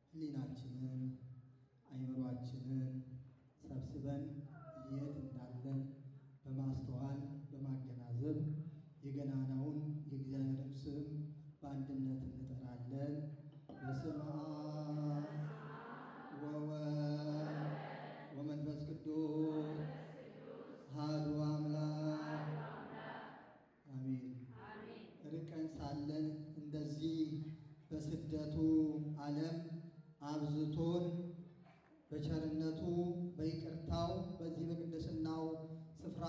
ሕሊናችንን አይምሯችንን ሰብስበን የት እንዳለን በማስተዋል በማገናዘብ የገናናውን የእግዚአብሔርን ስም በአንድነት እንጠራለን። በስመ አብ ወወልድ ወመንፈስ ቅዱስ አሐዱ አምላክ አሜን። ርቀን ሳለን እንደዚህ በስደቱ ዓለም አብዝቶን በቸርነቱ በይቅርታው በዚህ በቅድስናው ስፍራ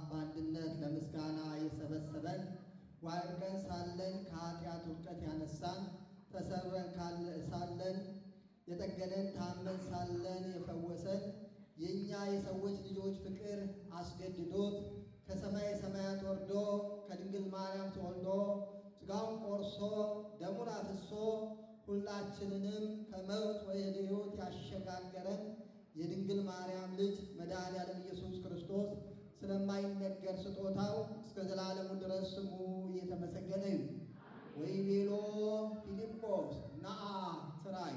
በአንድነት ለምስጋና የሰበሰበን ዋርቀን ሳለን ከኃጢአት ውድቀት ያነሳን ተሰብረን ሳለን የጠገነን ታመን ሳለን የፈወሰን የእኛ የሰዎች ልጆች ፍቅር አስገድዶት ከሰማይ ሰማያት ወርዶ ከድንግል ማርያም ተወልዶ ሥጋውን ቆርሶ ደሙን አፍሶ ሁላችንንም ከሞት ወደ ሕይወት ያሸጋገረን የድንግል ማርያም ልጅ መድኃኔዓለም ኢየሱስ ክርስቶስ ስለማይነገር ስጦታው እስከ ዘላለሙ ድረስ ስሙ እየተመሰገነ ይሁን። ወይቤሎ ፊልጶስ ነአ ትራይ።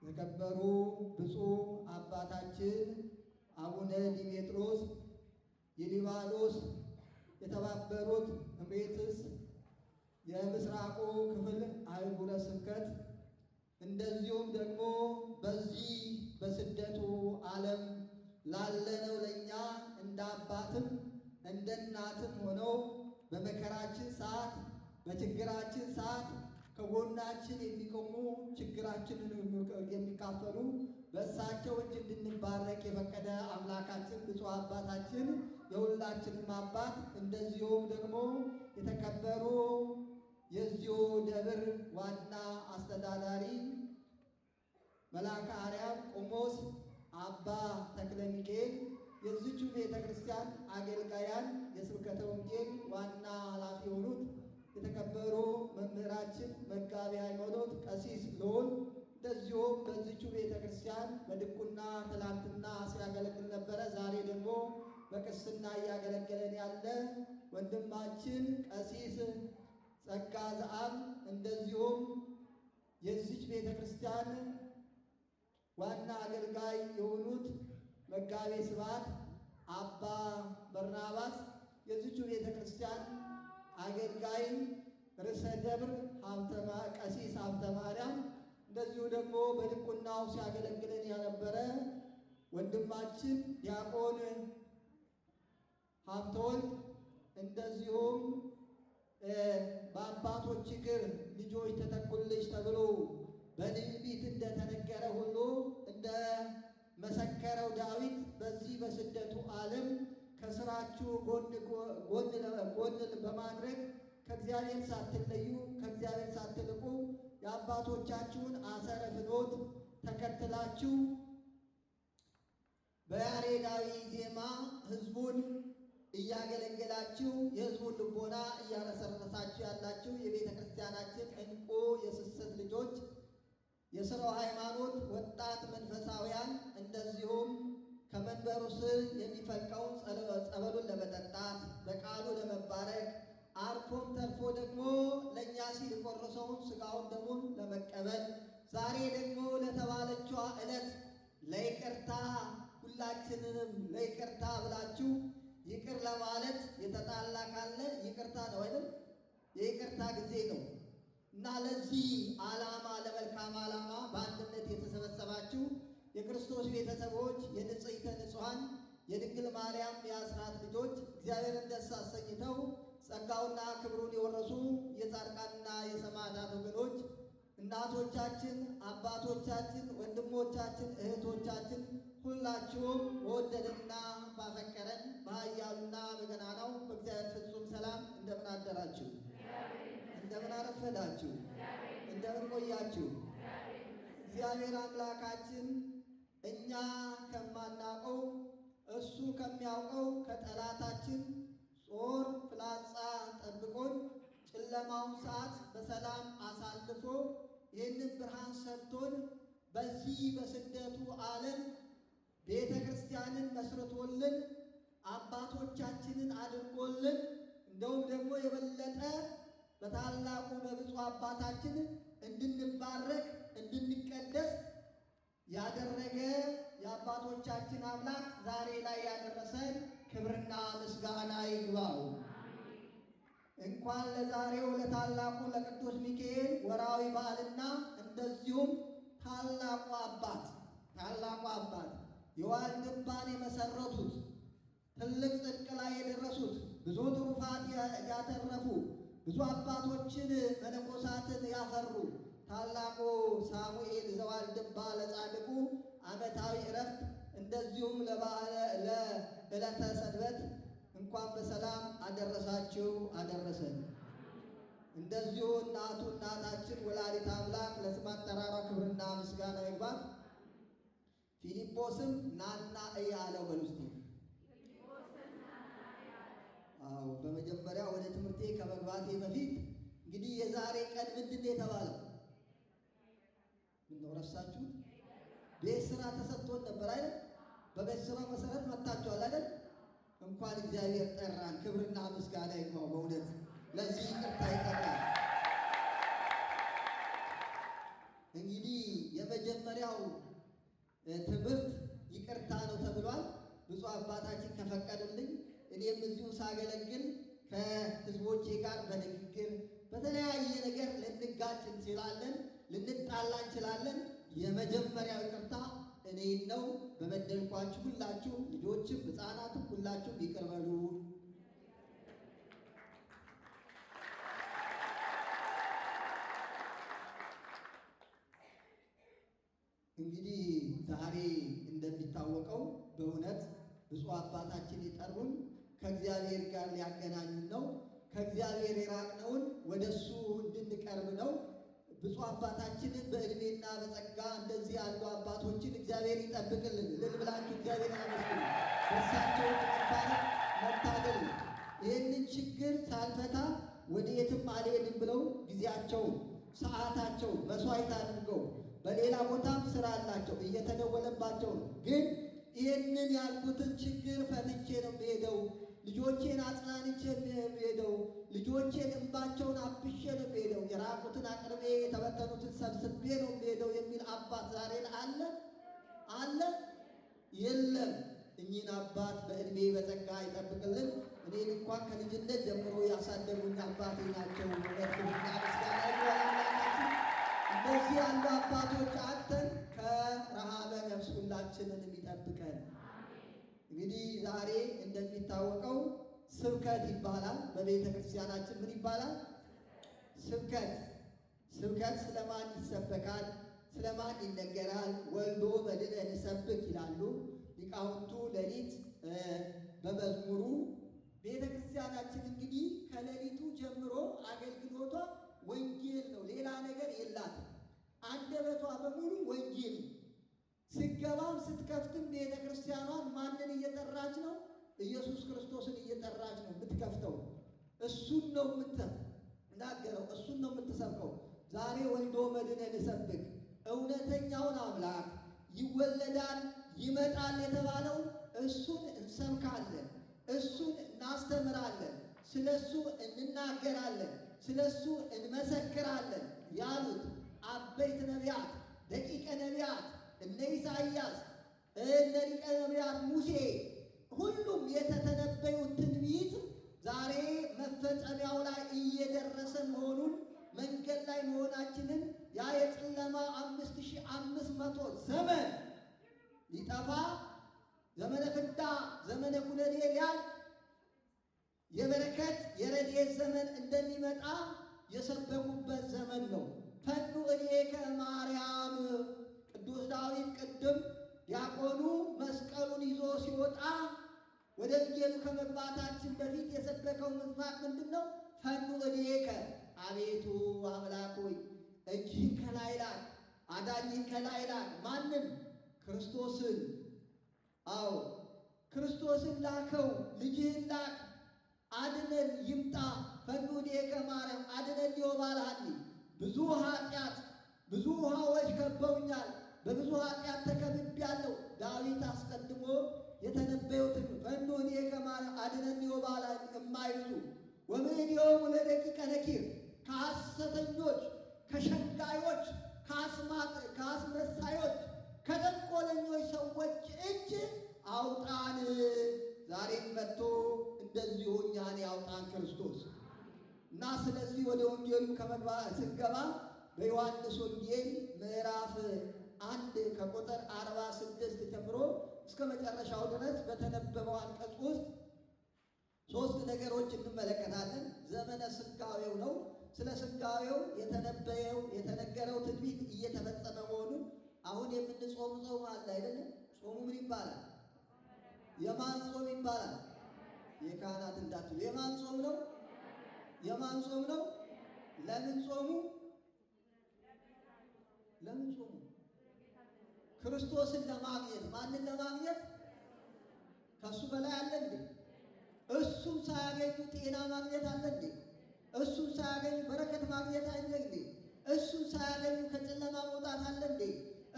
የተከበሩ ብፁዕ አባታችን አቡነ ዲሜጥሮስ የሊባኖስ የተባበሩት እሜትስ የምስራቁ ክፍል አህጉረ ስብከት እንደዚሁም ደግሞ በዚህ በስደቱ ዓለም ላለነው ለእኛ እንደ አባትም እንደ እናትም ሆነው በመከራችን ሰዓት በችግራችን ሰዓት ከጎናችን የሚቆሙ ችግራችንን የሚካፈሉ በእሳቸው እጅ እንድንባረክ የፈቀደ አምላካችን ብፁዕ አባታችን የሁላችንም አባት እንደዚሁም ደግሞ የተከበሩ የዚሁ ደብር ዋና አስተዳዳሪ መልአከ አርያም ቆሞስ አባ ተክለ ሚካኤል፣ የዚቹ ቤተ ክርስቲያን አገልጋያን፣ የስብከተ ወንጌል ዋና ኃላፊ የሆኑት የተከበሩ መምህራችን መጋቢ ሃይማኖት ቀሲስ ልዑል፣ እንደዚሁም በዚቹ ቤተ ክርስቲያን በድቁና ትላንትና ሲያገለግል ነበረ፣ ዛሬ ደግሞ በቅስና እያገለገለን ያለ ወንድማችን ቀሲስ ጸጋ ዘአብ፣ እንደዚሁም የዚች ቤተ ክርስቲያን ዋና አገልጋይ የሆኑት መጋቤ ስብሐት አባ በርናባስ፣ የዚቹ ቤተ ክርስቲያን አገልጋይ ርዕሰ ደብር ቀሲስ ሀብተ ማርያም፣ እንደዚሁ ደግሞ በድቁናው ሲያገለግለን የነበረ ወንድማችን ዲያቆን ሀብተወልድ፣ እንደዚሁም በአባቶች እግር ልጆች ተተኩልሽ ተብሎ በትንቢት እንደተነገረ ሁሉ እንደ መሰከረው ዳዊት በዚህ በስደቱ ዓለም ከስራችሁ ጎን በማድረግ ከእግዚአብሔር ሳትለዩ ከእግዚአብሔር ሳትልቁ የአባቶቻችሁን አሰረ ፍኖት ተከትላችሁ በያሬዳዊ ዜማ ሕዝቡን እያገለገላችሁ የሕዝቡን ልቦና እያረሰረሳችሁ ያላችሁ የቤተ ክርስቲያናችን እንቁ የስስት ልጆች የሥራው ሃይማኖት ወጣት መንፈሳውያን፣ እንደዚሁም ከመንበሩ ስር የሚፈልቀውን ጸበሉን ለመጠጣት በቃሉ ለመባረክ አርፎም ተርፎ ደግሞ ለእኛ ሲል የቆረሰውን ሥጋውን ደሙን ለመቀበል ዛሬ ደግሞ ለተባለችዋ ዕለት ለይቅርታ ሁላችንንም ለይቅርታ ብላችሁ ይቅር ለማለት የተጣላ ካለ ይቅርታ ነው አይደል? የይቅርታ ጊዜ ነው እና ለዚህ ዓላማ ለመልካም ዓላማ በአንድነት የተሰበሰባችሁ የክርስቶስ ቤተሰቦች የንጽሕተ ንጹሐን የድንግል ማርያም የአስራት ልጆች እግዚአብሔርን ደስ አሰኝተው ጸጋውና ክብሩን የወረሱ የጻድቃንና የሰማዕታት ወገኖች እናቶቻችን፣ አባቶቻችን፣ ወንድሞቻችን፣ እህቶቻችን ሁላችሁም በወደደንና ባፈቀረን በኃያሉና በገናናው በእግዚአብሔር ፍጹም ሰላም እንደምን አደራችሁ? እንደምን አረፈዳችሁ? እንደምን ቆያችሁ? እግዚአብሔር አምላካችን እኛ ከማናውቀው እሱ ከሚያውቀው ከጠላታችን ጾር ፍላጻ ጠብቆን ጨለማውን ሰዓት በሰላም አሳልፎ ይህንን ብርሃን ሰጥቶን በዚህ በስደቱ ዓለም ክርስቲያንን መስርቶልን አባቶቻችንን አድርጎልን እንደውም ደግሞ የበለጠ በታላቁ በብፁዕ አባታችን እንድንባረክ እንድንቀደስ ያደረገ የአባቶቻችን አምላክ ዛሬ ላይ ያደረሰን ክብርና ምስጋና ይግባው። እንኳን ለዛሬው ለታላቁ ለቅዱስ ሚካኤል ወራዊ በዓልና እንደዚሁም ታላቁ አባት የዋልድባን የመሰረቱት ትልቅ ጽድቅ ላይ የደረሱት ብዙ ትሩፋት ያተረፉ ብዙ አባቶችን መነኮሳትን ያፈሩ ታላቁ ሳሙኤል ዘዋልድባ ለጻድቁ ዓመታዊ ዕረፍት እንደዚሁም ለዕለተ ሰንበት እንኳን በሰላም አደረሳችሁ አደረሰን። እንደዚሁ እናታችን ወላዲተ አምላክ ለስም አጠራሯ ክብርና ምስጋና ይግባት። ፊልጶስም ናና እይ አለው። በሉስቲ አዎ፣ በመጀመሪያ ወደ ትምህርቴ ከመግባቴ በፊት እንግዲህ የዛሬ ቀን ምንድን ነው የተባለው? ምን ነው ረሳችሁት? ቤት ስራ ተሰጥቶን ነበር አይደል? በቤት ስራ መሰረት መጣችኋል አይደል? እንኳን እግዚአብሔር ጠራን። ክብርና ምስጋና ይግባው። በእውነት ለዚህ ይቅርታ ይጠራል። እንግዲህ የመጀመሪያው ትምህርት ይቅርታ ነው ተብሏል። ብፁዕ አባታችን ከፈቀዱልኝ እኔም እዚሁ ሳገለግል ከህዝቦቼ ጋር በንግግር በተለያየ ነገር ልንጋጭ እንችላለን፣ ልንጣላ እንችላለን። የመጀመሪያው ይቅርታ እኔን ነው። በበደልኳችሁ ሁላችሁ ልጆችም ሕፃናትም ሁላችሁም ይቅር በሉ። እንግዲህ ዛሬ እንደሚታወቀው በእውነት ብፁዕ አባታችን የጠሩን ከእግዚአብሔር ጋር ሊያገናኙን ነው። ከእግዚአብሔር የራቅነውን ወደ እሱ እንድንቀርብ ነው። ብፁዕ አባታችንን በዕድሜና በጸጋ እንደዚህ ያሉ አባቶችን እግዚአብሔር ይጠብቅልን። እልል ብላችሁ እግዚአብሔር ያመስግኑ። በእሳቸው መባረክ መታደል ይህንን ችግር ሳልፈታ ወደ የትም አልሄድም ብለው ጊዜያቸውን ሰዓታቸውን መስዋዕት አድርገው በሌላ ቦታም ስራ አላቸው እየተደወለባቸው ነው። ግን ይህንን ያልኩትን ችግር ፈትቼ ነው የምሄደው፣ ልጆቼን አጽናንቼ ነው የምሄደው፣ ልጆቼን እንባቸውን አብሼ ነው የምሄደው፣ የራቁትን አቅርቤ የተበተኑትን ሰብስቤ ነው የምሄደው የሚል አባት ዛሬ አለ? የለም። እኚህን አባት በዕድሜ በጸጋ ይጠብቅልን። እኔን እንኳን ከልጅነት ጀምሮ ያሳደጉኝ አባቴ ናቸው። ክብርና ምስጋና ይግባላችሁ። እንደዚህ ያሉ አባቶች አጥተን ከረሃበ ነፍስ ሁላችንን የሚጠብቀን። እንግዲህ ዛሬ እንደሚታወቀው ስብከት ይባላል። በቤተ ክርስቲያናችን ምን ይባላል? ስብከት። ስብከት ስለማን ይሰበካል? ስለማን ይነገራል? ወልዶ በድነ ንሰብክ ይላሉ ሊቃውንቱ ሌሊት በመዝሙሩ። ቤተ ክርስቲያናችን እንግዲህ ከሌሊቱ ጀምሮ አገልግሎቷ ወንጌል ነው። ሌላ ነገር የላትም። አንደበቷ በሙሉ ወንጌል ነው። ስትገባም ስትከፍትም ቤተ ክርስቲያኗን ማንን እየጠራች ነው? ኢየሱስ ክርስቶስን እየጠራች ነው የምትከፍተው። እሱን ነው የምትናገረው፣ እሱን ነው የምትሰብከው። ዛሬ ወልዶ መድኅነ ንሰብክ እውነተኛውን አምላክ ይወለዳል ይመጣል የተባለውን እሱን እንሰብካለን፣ እሱን እናስተምራለን፣ ስለ እሱ እንናገራለን፣ ስለ እሱ እንመሰክራለን ያሉት አበይት ነቢያት፣ ደቂቀ ነቢያት እነ ኢሳይያስ እነ ሊቀ ነቢያት ሙሴ ሁሉም የተተነበዩት ትንቢት ዛሬ መፈጸሚያው ላይ እየደረሰ መሆኑን መንገድ ላይ መሆናችንን ያ የጨለማ 5500 ዘመን ሊጠፋ ዘመነ ፍዳ ዘመነ ኩነኔ ሊያልፍ የበረከት የረድኤት ዘመን እንደሚመጣ የሰበኩበት ዘመን ነው። ፈኑ እዴከ ማርያም ቅዱስ ዳዊት ቅድም ዲያቆኑ መስቀሉን ይዞ ሲወጣ ወደ ወንጌሉ ከመግባታችን በፊት የሰበከው ምስባክ ምንድን ነው? ፈኑ እዴከ አቤቱ አምላክ ሆይ እጅህን ከላይ ላክ፣ አዳኝን ከላይ ላክ። ማንም? ክርስቶስን። አዎ ክርስቶስን ላከው፣ ልጅህን ላክ፣ አድነን ይምጣ። ፈኑ እዴከ ማርያም አድነን ሊወባልሃኒ ብዙ ኃጢአት ብዙ ውሃዎች ከበውኛል፣ በብዙ ኃጢአት ተከብቤያለሁ። ዳዊት አስቀድሞ የተነበዩትን ፈኖኒ ከማለ አድነኒ ወባላ የማይሉ ወምኔዲዮም ለደቂቀ ነኪር ከሐሰተኞች ከሸንጋዮች ከአስመሳዮች ከጠንቆለኞች ሰዎች እጅ አውጣን። ዛሬም መጥቶ እንደዚሁ እኛን ያውጣን ክርስቶስ እና ስለዚህ ወደ ወንጌሉ ስንገባ በዮሐንስ ወንጌል ምዕራፍ 1 ከቁጥር 46 ጀምሮ እስከ መጨረሻው ድረስ በተነበበው አንቀጽ ውስጥ 3 ነገሮች እንመለከታለን። ዘመነ ስጋዌው ነው። ስለ ስጋዌው የተነገረው ትንቢት እየተፈጸመ መሆኑን አሁን የምንጾም ጾም አለ አይደለም? ጾሙ ምን ይባላል? የማን ጾም ይባላል? የካህናት እንዳትሉ። የማን ጾም ነው? የማን ጾም ነው? ለምን ጾሙ? ለምን ጾሙ? ክርስቶስን ለማግኘት። ማንን ለማግኘት? ከሱ በላይ አለ እንዴ? እሱን ሳያገኙ ጤና ማግኘት አለ እንዴ? እሱን ሳያገኙ በረከት ማግኘት አለ እንዴ? እሱን ሳያገኙ ከጨለማ መውጣት አለ እንዴ?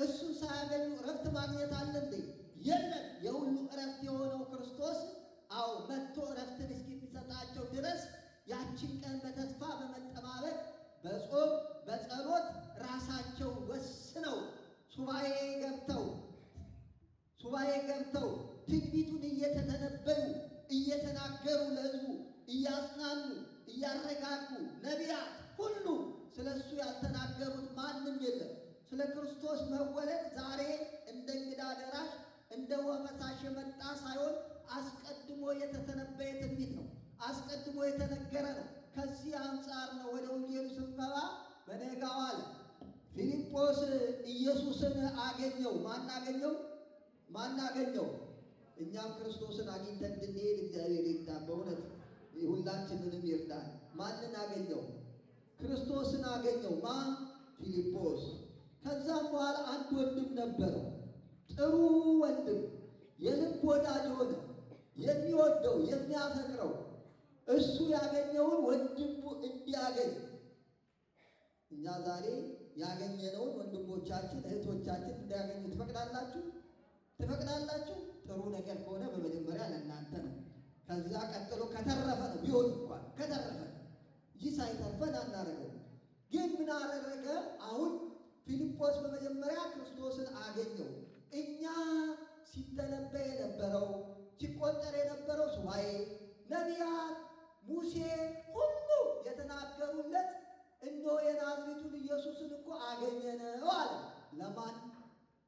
እሱን ሳያገኙ እረፍት ማግኘት አለ እንዴ? የለም። የሁሉ እረፍት የሆነው ክርስቶስ አዎ መጥቶ እረፍትን እስኪሰጣቸው ድረስ ያችን ቀን በተስፋ በመጠባበቅ በጾም በጸሎት ራሳቸው ወስነው ሱባኤ ገብተው ትንቢቱን እየተተነበዩ እየተናገሩ ለሕዝቡ እያጽናኑ እያረጋጉ ነቢያት ሁሉ ስለ እሱ ያልተናገሩት ማንም የለም። ስለ ክርስቶስ መወለድ ዛሬ እንደ እንግዳ ደራሽ እንደ ውሃ ፈሳሽ የመጣ ሳይሆን አስቀድሞ የተተነበየ ትንቢት ነው። አስቀድሞ የተነገረ ነው። ከዚህ አንጻር ነው ወደ ወንጌሉ ስንገባ በነጋው አለ ፊልጶስ ኢየሱስን አገኘው። ማን አገኘው? እኛም ክርስቶስን አግኝተን እንድንሄድ እግዚአብሔር ይርዳን። በእውነት ሁላችንንም ይርዳን። ማንን አገኘው? ክርስቶስን አገኘው። ማን? ፊልጶስ። ከዛም በኋላ አንድ ወንድም ነበረው፣ ጥሩ ወንድም፣ የልብ ወዳጅ ሆነ፣ የሚወደው የሚያፈቅረው እሱ ያገኘውን ወንድሙ እንዲያገኝ። እኛ ዛሬ ያገኘነውን ወንድሞቻችን እህቶቻችን እንዲያገኙ ትፈቅዳላችሁ? ጥሩ ነገር ከሆነ በመጀመሪያ ለእናንተ ነው። ከዛ ቀጥሎ ከተረፈ ነው ቢሆን እንኳን ከተረፈ እንጂ ሳይተርፈን አናደርገው። ግን ምን አደረገ? አሁን ፊልጶስ በመጀመሪያ ክርስቶስን አገኘው። እኛ ሲተነበይ የነበረው ሲቆጠር የነበረው ሱባኤ ነቢያት ሙሴ ሁሉ የተናገሩለት እነሆ የናዝሬቱን ኢየሱስን እኮ አገኘነው አለ።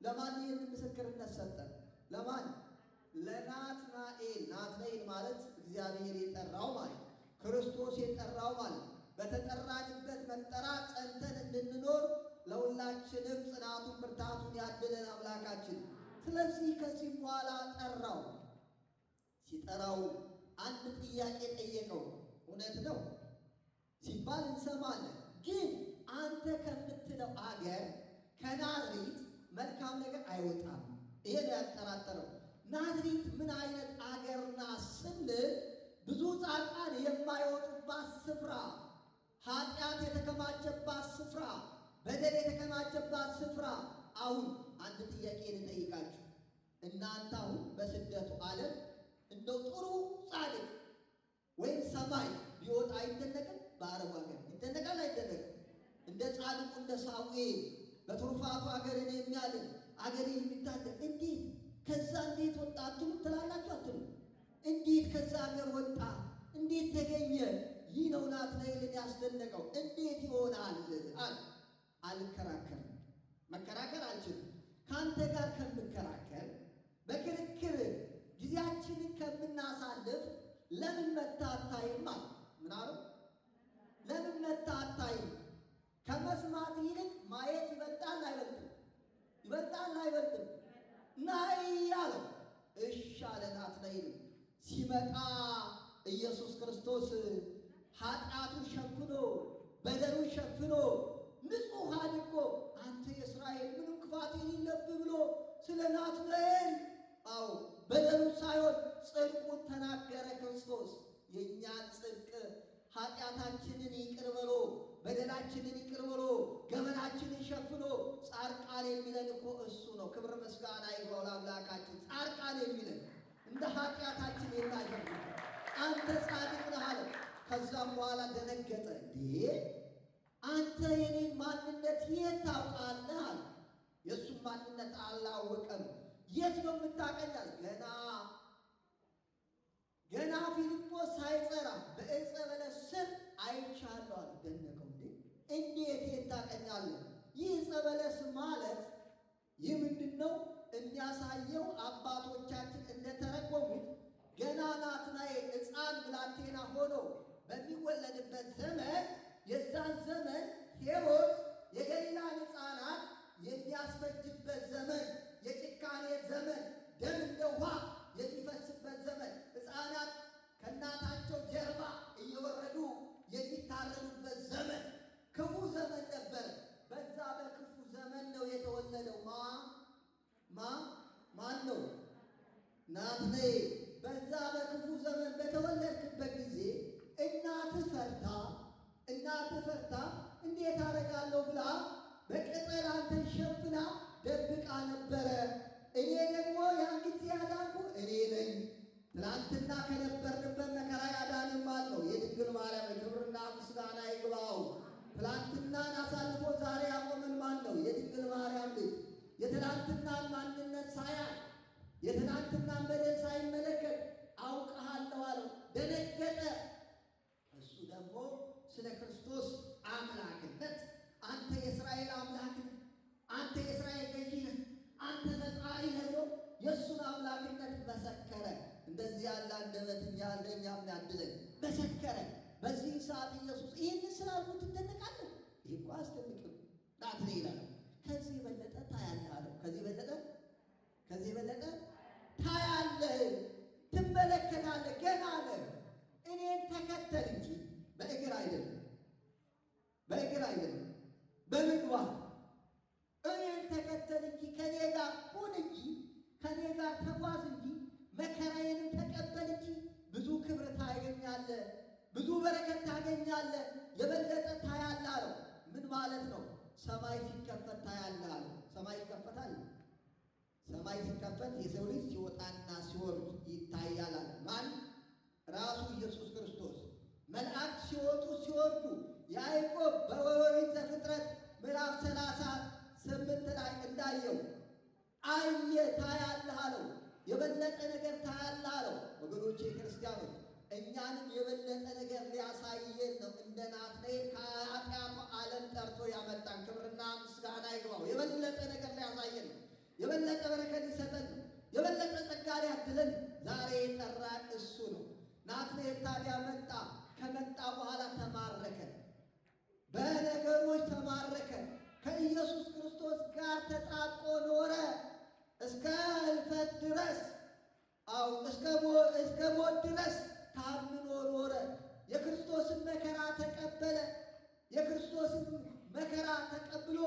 ለማን ይህን ምስክርነት ሰጠን? ለማን? ለናትናኤል። ናትናኤል ማለት እግዚአብሔር የጠራው ማለት፣ ክርስቶስ የጠራው ማለት። በተጠራንበት መጠራት ጸንተን እንድንኖር ለሁላችንም ጽናቱን ብርታቱን ያድለን አምላካችን። ስለዚህ ከዚህ በኋላ ጠራው። ሲጠራው አንድ ጥያቄ ጠየቀው። እውነት ነው ሲባል እንሰማለን፣ ግን አንተ ከምትለው አገር ከናዝሬት መልካም ነገር አይወጣም። ይሄ ነው ያጠራጠረው። ናዝሬት ምን አይነት አገርና ስንል ብዙ ጻድቃን የማይወጡባት ስፍራ፣ ኃጢአት የተከማቸባት ስፍራ፣ በደል የተከማቸባት ስፍራ። አሁን አንድ ጥያቄ ልጠይቃችሁ። እናንተ አሁን በስደቱ ዓለም እንደው ጥሩ ጻድቅ ወይም ሰማይ ቢወጣ አይደነቅም? በአረቡ ሀገር ይደነቃል አይደነቅም? እንደ ጻድቁ እንደ ሳሙኤል በትሩፋቱ አገርን የሚያድን አገርን የሚታደግ እንዴት ከዛ እንዴት ወጣ አትሉ ትላላችሁ? አትሉ? እንዴት ከዛ ሀገር ወጣ? እንዴት ተገኘ? ይህ ነው ናትናኤልን ያስደነቀው። እንዴት ይሆናል አለ። አልከራከርም፣ መከራከር አልችልም። ከአንተ ጋር ከምከራከር በክርክር ጊዜያችንን ከምናሳልፍ ለምን መጥተህ አታይም አለ። ምን አለው? ለምን መጥተህ አታይም? ከመስማት ይልቅ ማየት ይበልጣል አይበልጥም? ይበልጣል አይበልጥም? ናይ አለው። እሺ አለ ናትናኤል። ሲመጣ ኢየሱስ ክርስቶስ ኃጢአቱን ሸፍኖ በደሉን ሸፍኖ ንጹሕ አድርጎ አንተ የእስራኤል ምንም ክፋት የሌለብህ ብሎ ስለ ናትናኤል አዎ በደሉ ሳይሆን ጽድቁን ተናገረ። ክርስቶስ የእኛን ጽድቅ ኃጢአታችንን ይቅር ብሎ በደላችንን ይቅር ብሎ ገመናችንን ሸፍኖ ጻድቃን የሚለን እኮ እሱ ነው። ክብር ምስጋና ይግባው ለአምላካችን። ጻድቃን የሚለን ደነገጠ። አንተ የኔን ማንነት የት ታውቃለህ አለ። የእሱም ማንነት አላወቀም። የት ነው የምታቀኛል? ገና ፊልጶስ ሳይጠራ በዕፀ በለስ ስር አይቻለሁ አለ። ደነቀው። እንዴት የት ታቀኛለህ? ይህ ዕፀ በለስ ማለት ይህ ምንድን ነው የሚያሳየው? አባቶቻችን እንደተረጎሙት ገና ናትናኤል ሕፃን ብላቴና ሆኖ በሚወለድበት ዘመን፣ የዛን ዘመን ሄሮድስ የገሊላን ሕፃናት የሚያስፈጅበት ዘመን፣ የጭካኔ ዘመን፣ ደም እንደ ውሃ የሚፈስበት ዘመን፣ ሕፃናት ከእናታቸው ጀርባ እየወረዱ የሚታረዱበት ዘመን፣ ክፉ ዘመን ነበር። በዛ በክፉ ዘመን ነው የተወለደው። ማን ነው? ናትናኤል። በዛ በክፉ ዘመን በተወለድክበት ጊዜ እናትህ ፈርታ እንዴት አደርጋለሁ ብላ በቅጠል አንተን ሸፍና ደብቃ ነበረ። እኔ ደግሞ ያን ጊዜ ያዳንኩ እኔ ነኝ። ትናንትና ከነበርንበት መከራ ያዳንን ማን ነው? የድንግል ማርያም ክብርና ምስጋና ይግባው። ትናንትናን አሳልፎ ዛሬ ያቆመን ማን ነው? የድንግል ማርያም ልጅ። የትናንትናን ማንነት ሳያይ የትናንትናን በደል ሳይመለከት አውቀሃለሁ አለው። ደነገጠ። እሱ ደግሞ ስለ ክርስቶስ አምላክነት አንተ የእስራኤል አምላክ ነህ፣ አንተ የእስራኤል ገዢ ነህ፣ አንተ ፈጣሪ ነህ ብሎ የእሱን አምላክነት መሰከረ። እንደዚህ ያለ አንደበት ለእኛም ያድለን። መሰከረ። በዚህ ሰዓት ኢየሱስ ይህን ስላሉ ትደነቃለህ? ይህ እኮ አያስደንቅም። ናትናኤል አለው ከዚህ የበለጠ ታያለህ አለው። ከዚህ የበለጠ ታያለህ፣ ትመለከታለህ። ገና አለ እኔን ተከተል እንጂ በእግር አይደለም፣ በምግባር እኔን ተከተል እንጂ ከኔ ጋር ሁን እንጂ ከኔ ጋር ተጓዝ እንጂ መከራዬንም ተቀበል እንጂ ብዙ ክብር ታገኛለህ፣ ብዙ በረከት ታገኛለህ፣ የበለጠ ታያለህ አለው። ምን ማለት ነው? ሰማይ ሲከፈት ታያለህ አለው። ሰማይ ይከፈታል። ሰማይ ሲከፈት የሰው ልጅ ሲወጣና ሲወርድ ይታያል አለ። ማን? ራሱ ኢየሱስ ክርስቶስ። መላእክት ሲወጡ ሲወርዱ ያዕቆብ በኦሪት ዘፍጥረት ምዕራፍ 38 ላይ እንዳየው አየ። ታያለህ አለው። የበለጠ ነገር ታያለህ አለው። ወገኖቼ ክርስቲያኖች፣ እኛንም የበለጠ ነገር ሊያሳየን ነው። እንደ ናትናኤል ከኃጢአቱ ዓለም ጠርቶ ያመጣን ክብርና ምስጋና ይግባው። የበለጠ ነገር ሊያሳየን ነው። የበለጠ በረከት ሊሰጠን ነው። የበለጠ ጸጋ ሊያድለን ዛሬ የጠራን እሱ ነው። ናትናኤል ታዲያ መጣ። ከመጣ በኋላ ተማረከ፣ በነገሮች ተማረከ። ከኢየሱስ ክርስቶስ ጋር ተጣብቆ ኖረ እስከ ሕልፈት ድረስ። እስከ ሞት ድረስ ታምኖ ኖረ። የክርስቶስን መከራ ተቀበለ። የክርስቶስን መከራ ተቀብሎ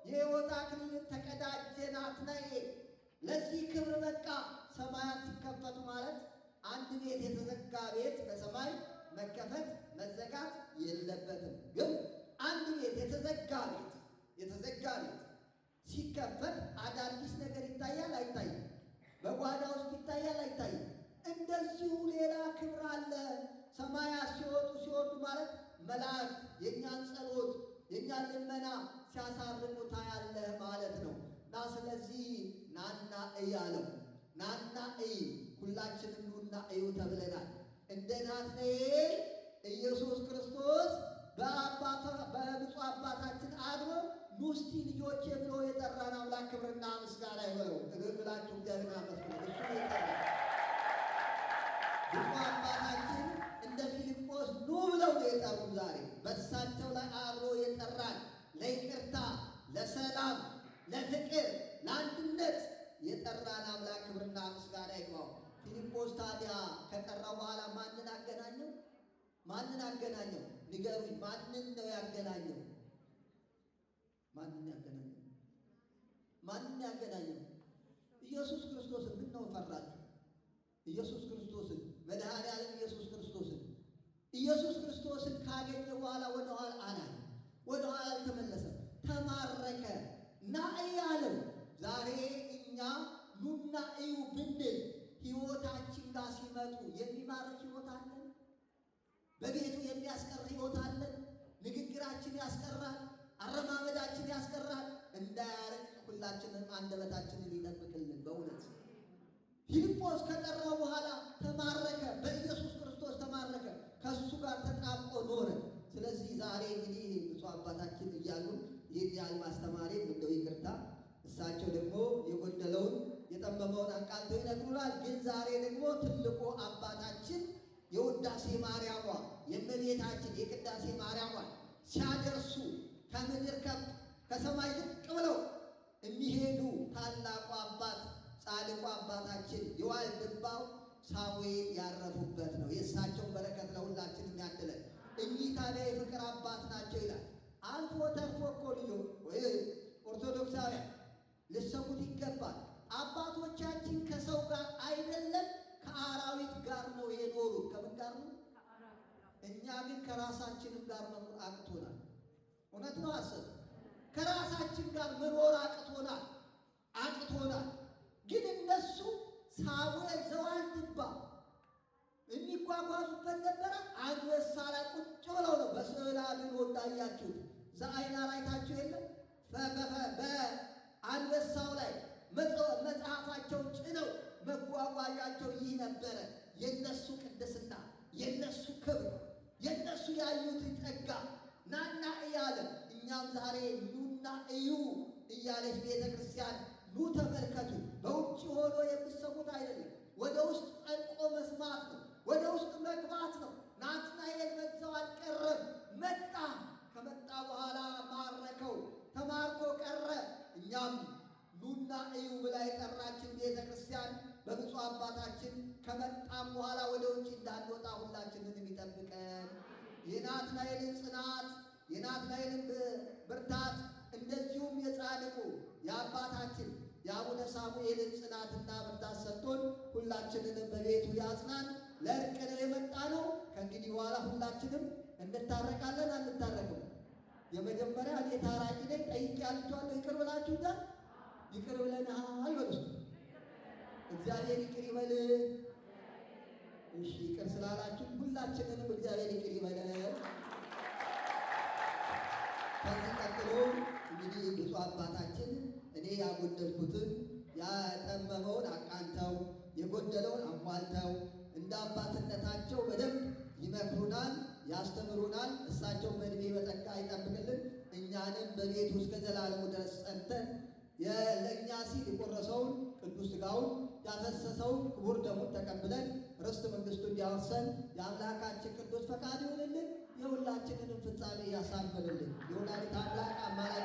የሕይወት አክሊልን ተቀዳጀ ናትናኤል። ለዚህ ክብር በቃ። ሰማያት ሲከፈቱ ማለት አንድ ቤት የተዘጋ ቤት በሰማይ መከፈት መዘጋት የለበትም። ግን አንድ ቤት የተዘጋ ቤት ሲከፈት አዳዲስ ነገር ይታያል አይታይም? በጓዳ ውስጥ ይታያል አይታይም? እንደዚሁ ሌላ ክብር አለ። ሰማያት ሲወጡ ሲወርዱ ማለት መላእክት የእኛን ጸሎት የእኛን ልመና ሲያሳርጉ ታያለህ ማለት ነው። እና ስለዚህ ናና እይ አለው። ናና እይ፣ ሁላችንም ኑና እዩ ተብለናል። እንደ ናትናኤል ኢየሱስ ክርስቶስ በብፁዕ አባታችን አድሮ ኑ እስቲ ልጆቼ ብሎ የጠራን አምላክ ክብርና ምስጋና ይበለው። እግር ብላችሁ እግዚአብሔር አመስግኑ። እሱ የጠራ ብፁዕ አባታችን እንደ ፊልጶስ ኑ ብለው ነው የጠሩ። ዛሬ በእሳቸው ላይ አብሮ የጠራን ለይቅርታ፣ ለሰላም፣ ለፍቅር፣ ለአንድነት የጠራን አምላክ ክብርና ምስጋና ይግባው። ፊልጶስ ታዲያ ከጠራው በኋላ ማንን አገናኘው? ንገሩኝ። ማንን ነው ያገናኘው? ማንን ያገናኘው? ኢየሱስ ክርስቶስን። ምን ነው ፈራችሁ? ኢየሱስ ክርስቶስን፣ መድኃኔዓለም ኢየሱስ ክርስቶስን ካገኘ በኋላ ወደኋላ አልተመለሰም። ተማረከ። ና እይ አለው። ዛሬ እኛ ኑና እዩ ብንል ሕይወታችን ጋር ሲመጡ የሚማርክ ሕይወት አለን? በቤቱ የሚያስቀር ሕይወት አለን። ንግግራችን ያስቀራል፣ አረማመዳችን ያስቀራል። እንዳያርቅ ሁላችንም አንደበታችንን ሊጠብቅልን በእውነት ፊልጶስ ከጠራው በኋላ ተማረከ፣ በኢየሱስ ክርስቶስ ተማረከ፣ ከእሱ ጋር ተጣብቆ ኖረ። ስለዚህ ዛሬ እንግዲህ ብፁዕ አባታችን እያሉ ይህን ያህል ማስተማሪ እንደው ይቅርታ፣ እሳቸው ደግሞ የጎደለውን የጠመመውን አቃልተው ይነግሩናል። ግን ዛሬ ደግሞ ትልቁ አባታችን የውዳሴ ማርያሟ የእመቤታችን የቅዳሴ ማርያሟ ሲያደርሱ ከምድር ከሰማይ ዝቅ ብለው የሚሄዱ ታላቁ አባት ጻድቁ አባታችን የዋልድባው ሳሙኤል ያረፉበት ነው። የእሳቸውን በረከት ለሁላችንም ያድለን። እኚህ ታዲያ የፍቅር አባት ናቸው ይላል። አልፎ ተርፎ እኮ ልጆች ወይ ኦርቶዶክሳውያን ልሰሙት ይገባል። አባቶቻችን ከሰው ጋር አይደለም ከአራዊት ጋር ነው የኖሩት። ከምን ጋር ነው? እኛ ግን ከራሳችንም ጋር መኖር አቅቶናል። እውነት ነው። አስብ፣ ከራሳችን ጋር መኖር አቅቶናል። ግን እነሱ ሳሙኤል ዘዋልድባ የሚጓጓዙበት ነበረ። አንበሳ ላይ ቁጭ ብለው ነው። በስዕል አድኖ እንዳያችሁት ዘአይናር አይታችሁ የለም? በአንበሳው ላይ መጽሐፋቸውን ጭነው መጓጓዣቸው ይህ ነበረ። የነሱ ቅድስና፣ የነሱ ክብር፣ የነሱ ያዩት ጸጋ ናና እያለ እኛም ዛሬ ኑና እዩ እያለች ቤተ ክርስቲያን ኑ ተመልከቱ። በውጭ ሆኖ የምትሰሙት አይደለም፣ ወደ ውስጥ ጠልቆ መስማት ነው፣ ወደ ውስጥ መግባት ነው። ናትናኤል በዛው አልቀረም፣ መጣ። ከመጣ በኋላ ማረከው፣ ተማርኮ ቀረ። እኛም ኑና እዩ ብላ የጠራችን ቤተ ክርስቲያን በብፁዕ አባታችን ከመጣም በኋላ ወደ ውጭ እንዳንወጣ ሁላችንን የሚጠብቀን የናትናኤልን ጽናት፣ የናትናኤልን ብርታት፣ እንደዚሁም የጻድቁ የአባታችን የአቡነ ሳሙኤልን ጽናትና ብርታት ሰጥቶን ሁላችንንም በቤቱ ያጽናን። ለእርቅ ነው የመጣ ነው። ከእንግዲህ በኋላ ሁላችንም እንታረቃለን። አንታረቅም? የመጀመሪያ እኔ ታራቂ ነኝ፣ ጠይቄያችኋለሁ። ይቅር ብላችሁኛል? ይቅር ብለናል በሉ። እግዚአብሔር ይቅር ይበል። እሺ፣ ይቅር ስላላችሁ ሁላችንንም እግዚአብሔር ይቅር ይበለን። ከዚህ ቀጥሎ እንግዲህ ብፁዕ አባታችን እኔ ያጎደልኩትን ያጠመመውን አቃንተው የጎደለውን አሟልተው እንደ አባትነታቸው በደንብ ይመክሩናል፣ ያስተምሩናል። እሳቸው በዕድሜ በጸጋ ይጠብቅልን። እኛንም በቤቱ እስከ ዘላለሙ ድረስ ጸንተን ለእኛ ሲል የቆረሰውን ቅዱስ ሥጋውን ያፈሰሰውን ክቡር ደሙን ተቀብለን ርስት መንግሥቱ እንዲያወርሰን የአምላካችን ቅዱስ ፈቃድ ይሁንልን። የሁላችንንም ፍጻሜ ያሳምርልን። የወላዲተ አምላክ አማላጅ